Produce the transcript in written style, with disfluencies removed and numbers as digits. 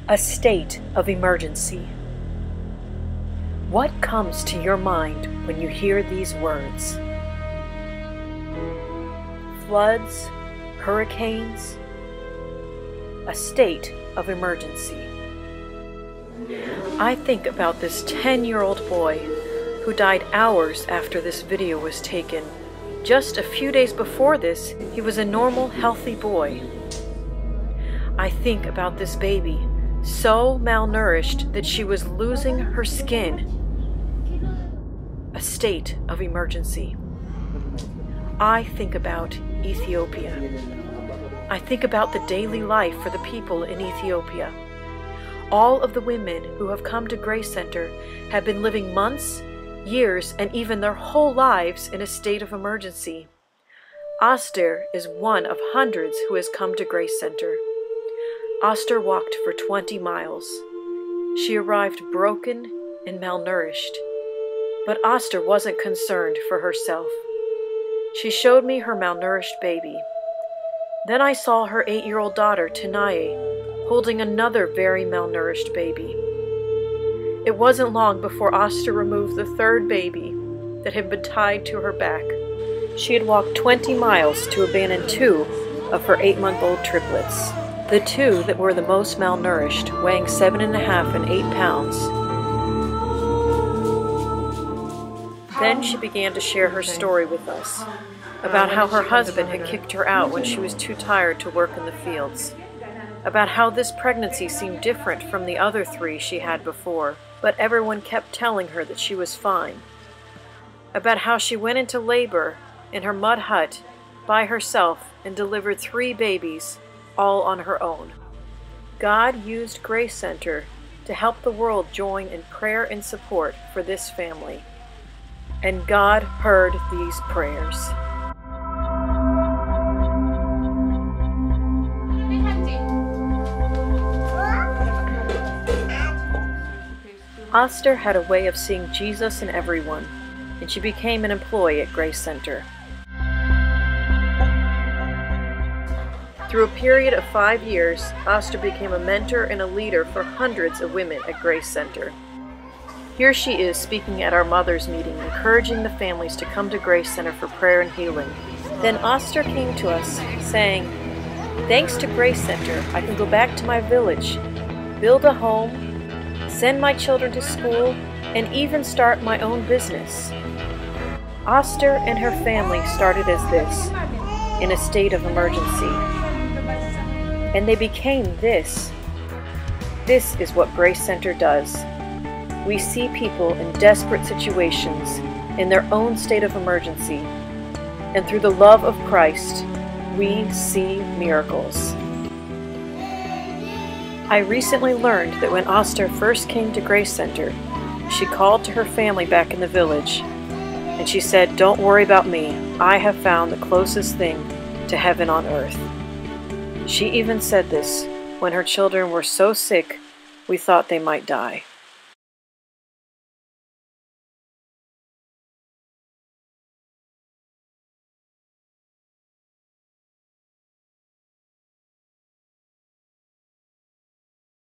A state of emergency. What comes to your mind when you hear these words? Floods, hurricanes, a state of emergency. I think about this 10-year-old boy who died hours after this video was taken. Just a few days before this, he was a normal, healthy boy. I think about this baby, so malnourished that she was losing her skin. A state of emergency. I think about Ethiopia. I think about the daily life for the people in Ethiopia. All of the women who have come to Grace Center have been living months, years, and even their whole lives in a state of emergency. Aster is one of hundreds who has come to Grace Center. Aster walked for 20 miles. She arrived broken and malnourished. But Aster wasn't concerned for herself. She showed me her malnourished baby. Then I saw her 8-year-old daughter, Tanaye, holding another very malnourished baby. It wasn't long before Aster removed the third baby that had been tied to her back. She had walked 20 miles to abandon 2 of her 8-month-old triplets. The 2 that were the most malnourished, weighing 7.5 and 8 pounds. Then she began to share her story with us, about how her husband had kicked her out when she was too tired to work in the fields, about how this pregnancy seemed different from the other 3 she had before, but everyone kept telling her that she was fine, about how she went into labor in her mud hut by herself and delivered 3 babies, all on her own. God used Grace Center to help the world join in prayer and support for this family. And God heard these prayers. Aster had a way of seeing Jesus in everyone, and she became an employee at Grace Center. Through a period of 5 years, Aster became a mentor and a leader for hundreds of women at Grace Center. Here she is speaking at our mothers' meeting, encouraging the families to come to Grace Center for prayer and healing. Then Aster came to us, saying, "Thanks to Grace Center, I can go back to my village, build a home, send my children to school, and even start my own business." Aster and her family started as this, in a state of emergency. And they became this. This is what Grace Center does. We see people in desperate situations, in their own state of emergency, and through the love of Christ, we see miracles. I recently learned that when Aster first came to Grace Center, she called to her family back in the village, and she said, "Don't worry about me. I have found the closest thing to heaven on earth." She even said this when her children were so sick we thought they might die.